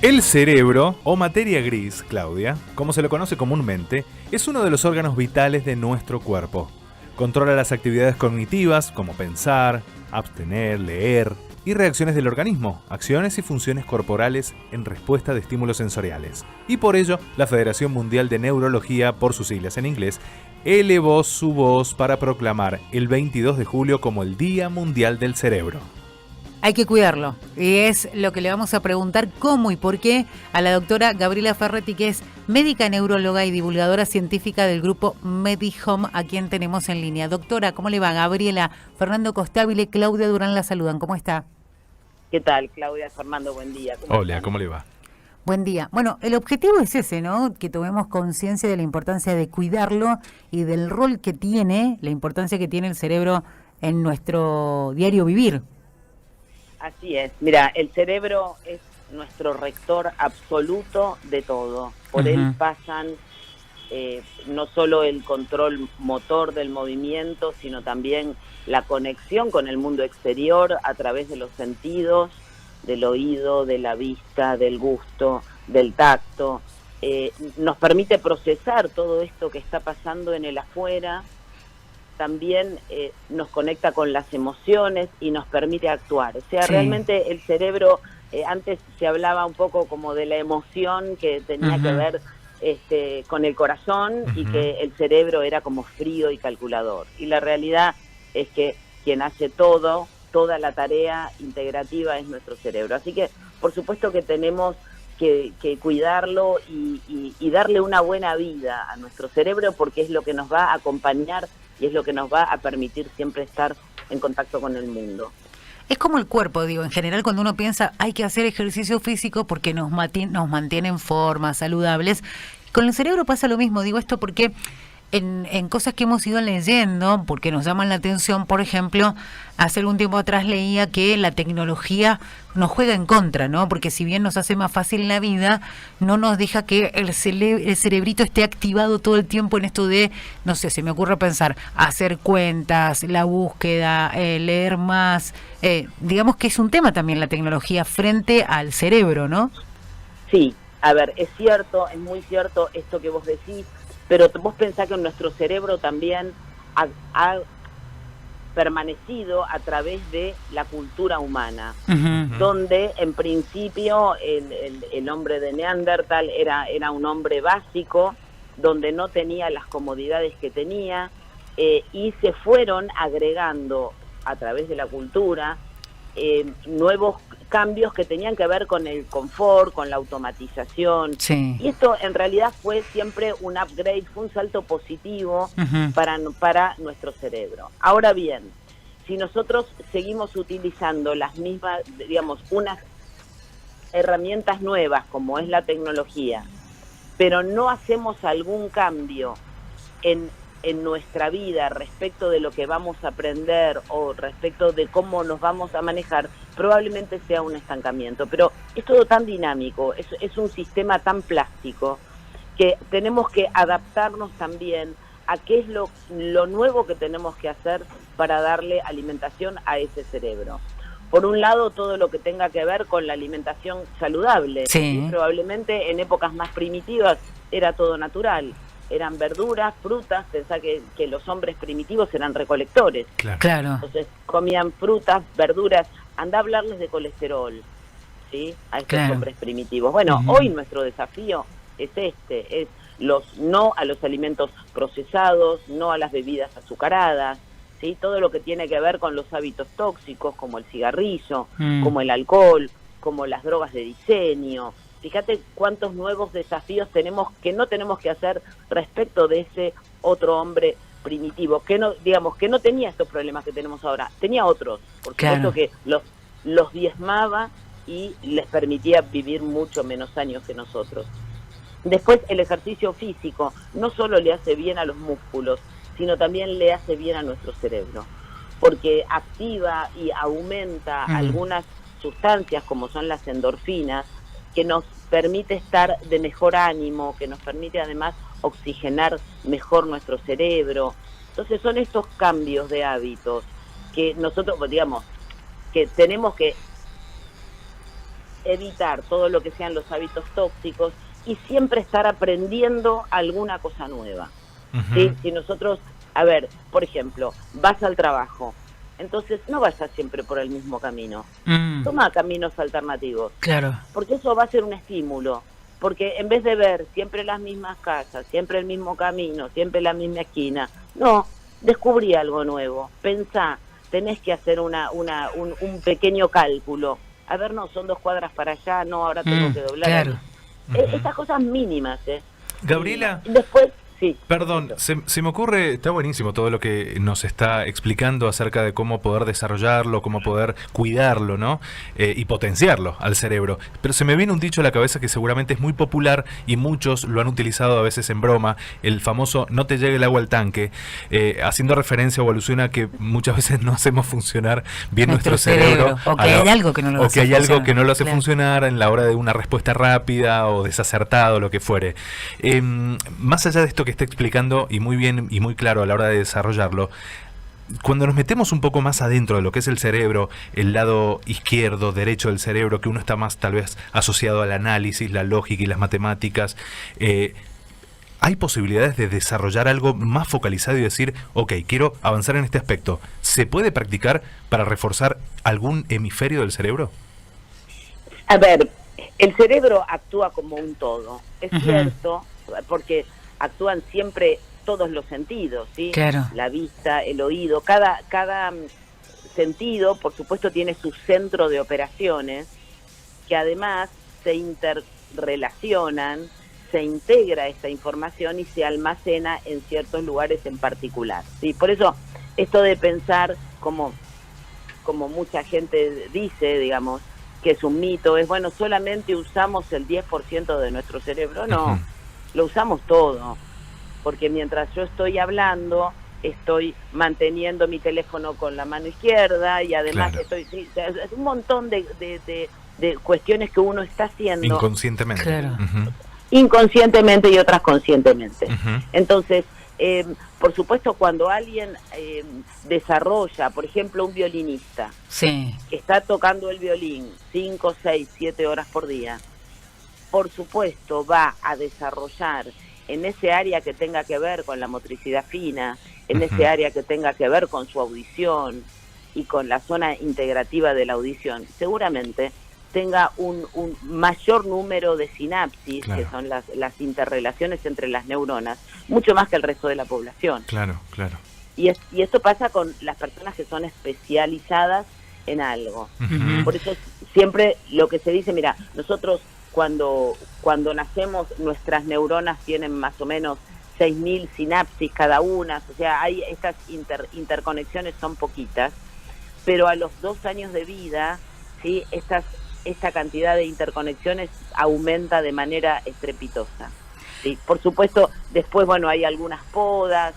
El cerebro, o materia gris, Claudia, como se lo conoce comúnmente, es uno de los órganos vitales de nuestro cuerpo. Controla las actividades cognitivas como pensar, abstener, leer y reacciones del organismo, acciones y funciones corporales en respuesta de estímulos sensoriales. Y por ello, la Federación Mundial de Neurología, por sus siglas en inglés, elevó su voz para proclamar el 22 de julio como el Día Mundial del Cerebro. Hay que cuidarlo, y es lo que le vamos a preguntar cómo y por qué a la doctora Gabriela Ferretti, que es médica neuróloga y divulgadora científica del grupo MediHome, a quien tenemos en línea. Doctora, ¿cómo le va? Gabriela, Fernando Costabile, Claudia Durán la saludan. ¿Cómo está? ¿Qué tal, Claudia? Fernando, buen día. Hola, ¿cómo le va? Buen día. Bueno, el objetivo es ese, ¿no? Que tomemos conciencia de la importancia de cuidarlo y del rol que tiene, la importancia que tiene el cerebro en nuestro diario vivir. Así es. Mira, el cerebro es nuestro rector absoluto de todo. Por él pasan no solo el control motor del movimiento, sino también la conexión con el mundo exterior a través de los sentidos, del oído, de la vista, del gusto, del tacto. Nos permite procesar todo esto que está pasando en el afuera. También nos conecta con las emociones y nos permite actuar. O sea, sí. Realmente el cerebro, antes se hablaba un poco como de la emoción que tenía que ver con el corazón y que el cerebro era como frío y calculador. Y la realidad es que quien hace toda la tarea integrativa es nuestro cerebro. Así que, por supuesto que tenemos que cuidarlo y darle una buena vida a nuestro cerebro, porque es lo que nos va a acompañar y es lo que nos va a permitir siempre estar en contacto con el mundo. Es como el cuerpo, digo, en general cuando uno piensa hay que hacer ejercicio físico porque nos mantiene en forma, saludables. Con el cerebro pasa lo mismo, digo esto porque en cosas que hemos ido leyendo, porque nos llaman la atención, por ejemplo, hace algún tiempo atrás leía que la tecnología nos juega en contra, ¿no? Porque si bien nos hace más fácil la vida, no nos deja que el cerebrito esté activado todo el tiempo en esto de, no sé, se me ocurre pensar, hacer cuentas, la búsqueda, leer más. Digamos que es un tema también la tecnología frente al cerebro, ¿no? Sí, a ver, es cierto, es muy cierto esto que vos decís, pero vos pensás que nuestro cerebro también ha permanecido a través de la cultura humana, donde en principio el hombre de Neandertal era un hombre básico, donde no tenía las comodidades que tenía, y se fueron agregando a través de la cultura nuevos cambios que tenían que ver con el confort, con la automatización. Sí. Y esto en realidad fue siempre un upgrade, fue un salto positivo para nuestro cerebro. Ahora bien, si nosotros seguimos utilizando las mismas, digamos, unas herramientas nuevas como es la tecnología, pero no hacemos algún cambio en nuestra vida respecto de lo que vamos a aprender o respecto de cómo nos vamos a manejar, probablemente sea un estancamiento. Pero es todo tan dinámico, es un sistema tan plástico que tenemos que adaptarnos también a qué es lo nuevo que tenemos que hacer para darle alimentación a ese cerebro. Por un lado, todo lo que tenga que ver con la alimentación saludable. Sí. Probablemente en épocas más primitivas era todo natural. Eran verduras, frutas, pensá que los hombres primitivos eran recolectores. Claro. Entonces comían frutas, verduras, andá a hablarles de colesterol, ¿sí? A estos hombres primitivos. Bueno, hoy nuestro desafío es no a los alimentos procesados, no a las bebidas azucaradas, ¿sí? Todo lo que tiene que ver con los hábitos tóxicos, como el cigarrillo, como el alcohol, como las drogas de diseño. Fíjate cuántos nuevos desafíos tenemos que no tenemos que hacer respecto de ese otro hombre primitivo, que no tenía estos problemas que tenemos ahora, tenía otros, por supuesto que los diezmaba y les permitía vivir mucho menos años que nosotros. Después, el ejercicio físico no solo le hace bien a los músculos, sino también le hace bien a nuestro cerebro, porque activa y aumenta algunas sustancias como son las endorfinas, que nos permite estar de mejor ánimo, que nos permite además oxigenar mejor nuestro cerebro. Entonces son estos cambios de hábitos que nosotros, digamos, que tenemos que evitar todo lo que sean los hábitos tóxicos y siempre estar aprendiendo alguna cosa nueva. ¿Sí? Si nosotros, a ver, por ejemplo, vas al trabajo, entonces no vayas siempre por el mismo camino. Toma caminos alternativos. Claro. Porque eso va a ser un estímulo. Porque en vez de ver siempre las mismas casas, siempre el mismo camino, siempre la misma esquina, no, descubrí algo nuevo. Pensá, tenés que hacer un pequeño cálculo. A ver, no, son 2 cuadras para allá, no, ahora tengo que doblar. Claro. Estas cosas mínimas, Gabriela, y después, sí. perdón, se me ocurre, está buenísimo todo lo que nos está explicando acerca de cómo poder desarrollarlo, cómo poder cuidarlo, ¿no? Y potenciarlo al cerebro. Pero se me viene un dicho a la cabeza que seguramente es muy popular y muchos lo han utilizado a veces en broma, el famoso no te llegue el agua al tanque, haciendo referencia o alusión a que muchas veces no hacemos funcionar bien nuestro cerebro. O que hay algo que no lo hace funcionar. Algo que no lo hace funcionar en la hora de una respuesta rápida o desacertado, lo que fuere. Más allá de esto que está explicando, y muy bien y muy claro a la hora de desarrollarlo, cuando nos metemos un poco más adentro de lo que es el cerebro, el lado izquierdo, derecho del cerebro, que uno está más tal vez asociado al análisis, la lógica y las matemáticas, ¿hay posibilidades de desarrollar algo más focalizado y decir, ok, quiero avanzar en este aspecto? ¿Se puede practicar para reforzar algún hemisferio del cerebro? A ver, el cerebro actúa como un todo, es cierto, porque actúan siempre todos los sentidos, ¿sí? Claro. La vista, el oído, cada sentido, por supuesto, tiene su centro de operaciones, que además se interrelacionan, se integra esta información y se almacena en ciertos lugares en particular, ¿sí? Por eso, esto de pensar, como mucha gente dice, digamos, que es un mito, es bueno, solamente usamos el 10% de nuestro cerebro, no, lo usamos todo, porque mientras yo estoy hablando, estoy manteniendo mi teléfono con la mano izquierda y además es un montón de cuestiones que uno está haciendo inconscientemente. Claro. Inconscientemente y otras conscientemente. Entonces, por supuesto, cuando alguien desarrolla, por ejemplo, un violinista, sí, que está tocando el violín 5, 6, 7 horas por día, por supuesto va a desarrollar en ese área que tenga que ver con la motricidad fina, en ese área que tenga que ver con su audición y con la zona integrativa de la audición, seguramente tenga un mayor número de sinapsis, claro, que son las interrelaciones entre las neuronas, mucho más que el resto de la población. Claro, claro. Y esto pasa con las personas que son especializadas en algo. Por eso siempre lo que se dice, mira, nosotros cuando nacemos, nuestras neuronas tienen más o menos 6.000 sinapsis cada una, o sea, hay estas interconexiones son poquitas, pero a los 2 años de vida, ¿sí? Esta cantidad de interconexiones aumenta de manera estrepitosa, ¿sí? Por supuesto, después, bueno, hay algunas podas,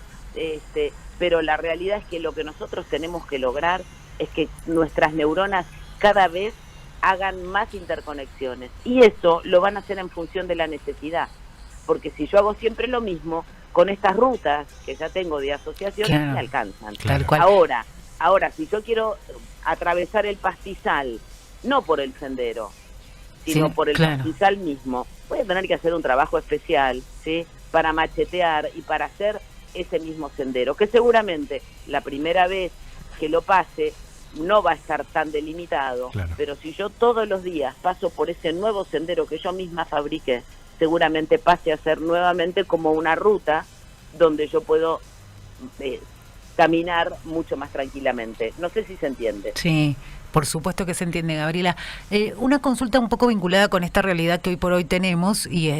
pero la realidad es que lo que nosotros tenemos que lograr es que nuestras neuronas cada vez hagan más interconexiones, y eso lo van a hacer en función de la necesidad, porque si yo hago siempre lo mismo, con estas rutas que ya tengo de asociación, claro, me alcanzan. Tal cual. Ahora, si yo quiero atravesar el pastizal, no por el sendero, sino por el pastizal mismo, voy a tener que hacer un trabajo especial, ¿sí? Para machetear y para hacer ese mismo sendero, que seguramente la primera vez que lo pase no va a estar tan delimitado, claro, pero si yo todos los días paso por ese nuevo sendero que yo misma fabriqué, seguramente pase a ser nuevamente como una ruta donde yo puedo caminar mucho más tranquilamente. No sé si se entiende. Sí, por supuesto que se entiende, Gabriela. Una consulta un poco vinculada con esta realidad que hoy por hoy tenemos, y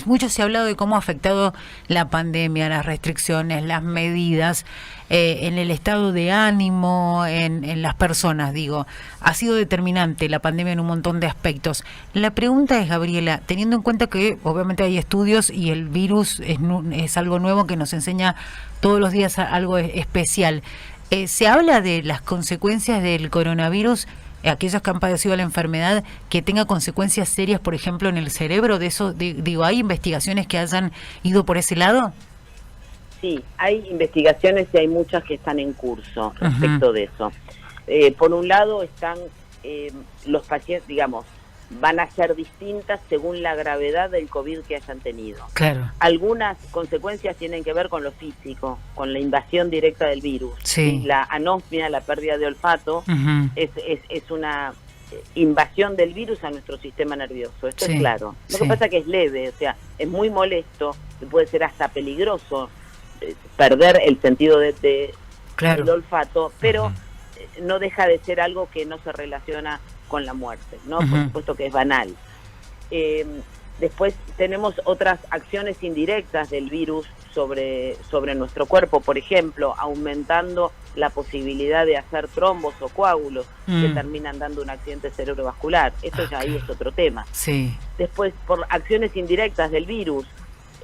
mucho se ha hablado de cómo ha afectado la pandemia, las restricciones, las medidas, en el estado de ánimo, en las personas, digo. Ha sido determinante la pandemia en un montón de aspectos. La pregunta es, Gabriela, teniendo en cuenta que obviamente hay estudios y el virus es algo nuevo que nos enseña todos los días algo especial, ¿se habla de las consecuencias del coronavirus, aquellos que han padecido la enfermedad, que tenga consecuencias serias, por ejemplo, en el cerebro? De eso, digo, ¿hay investigaciones que hayan ido por ese lado? Sí, hay investigaciones y hay muchas que están en curso respecto de eso. Por un lado están los pacientes, digamos, van a ser distintas según la gravedad del COVID que hayan tenido. Claro. Algunas consecuencias tienen que ver con lo físico, con la invasión directa del virus. Sí. La anosmia, la pérdida de olfato, Ujú. es una invasión del virus a nuestro sistema nervioso. Esto Sí, es claro. Lo que sí. pasa es que es leve, o sea, es muy molesto, y puede ser hasta peligroso perder el sentido del Claro. olfato, pero no deja de ser algo que no se relaciona con la muerte, ¿no? Por Ujú. supuesto que es banal. Después tenemos otras acciones indirectas del virus sobre nuestro cuerpo, por ejemplo, aumentando la posibilidad de hacer trombos o coágulos que terminan dando un accidente cerebrovascular. Esto ya ahí es otro tema. Sí. Después, por acciones indirectas del virus,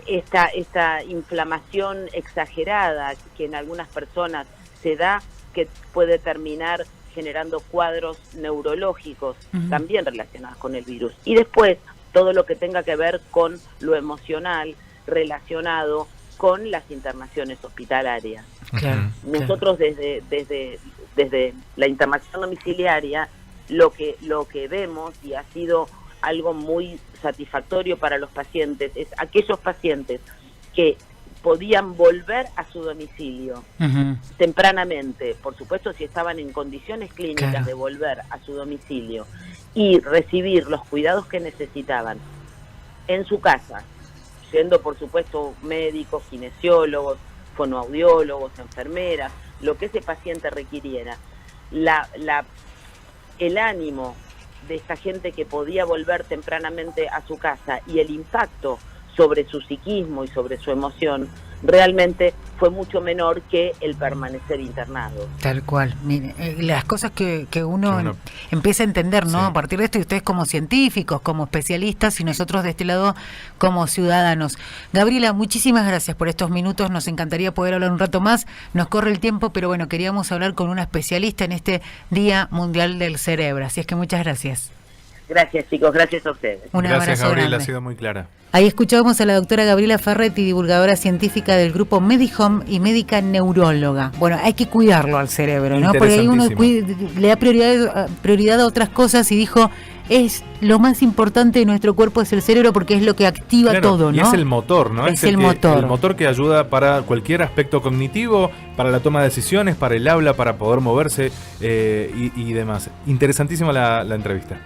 esta inflamación exagerada que en algunas personas se da, que puede terminar generando cuadros neurológicos también relacionados con el virus. Y después, todo lo que tenga que ver con lo emocional relacionado con las internaciones hospitalarias. Claro. Nosotros desde la internación domiciliaria lo que vemos, y ha sido algo muy satisfactorio para los pacientes, es aquellos pacientes que podían volver a su domicilio tempranamente, por supuesto si estaban en condiciones clínicas Claro. de volver a su domicilio y recibir los cuidados que necesitaban en su casa, siendo por supuesto médicos, kinesiólogos, fonoaudiólogos, enfermeras, lo que ese paciente requiriera. El ánimo de esta gente que podía volver tempranamente a su casa y el impacto sobre su psiquismo y sobre su emoción realmente fue mucho menor que el permanecer internado. Tal cual. Mire, las cosas que uno empieza a entender, ¿no? Sí. A partir de esto, y ustedes como científicos, como especialistas, y nosotros de este lado como ciudadanos. Gabriela, muchísimas gracias por estos minutos. Nos encantaría poder hablar un rato más. Nos corre el tiempo, pero bueno, queríamos hablar con una especialista en este Día Mundial del Cerebro. Así es que muchas gracias. Gracias, chicos, gracias a ustedes. Un Gracias, abrazo Gabriela, grande. ha sido muy clara. Ahí escuchábamos a la doctora Gabriela Ferretti, divulgadora científica del grupo Medihome y médica neuróloga. Bueno, hay que cuidarlo al cerebro, ¿no? Porque ahí uno le da prioridad a otras cosas y dijo, es lo más importante de nuestro cuerpo es el cerebro porque es lo que activa Claro, todo, ¿no? y es el motor, ¿no? Es el motor. El motor que ayuda para cualquier aspecto cognitivo, para la toma de decisiones, para el habla, para poder moverse y demás. Interesantísima la entrevista.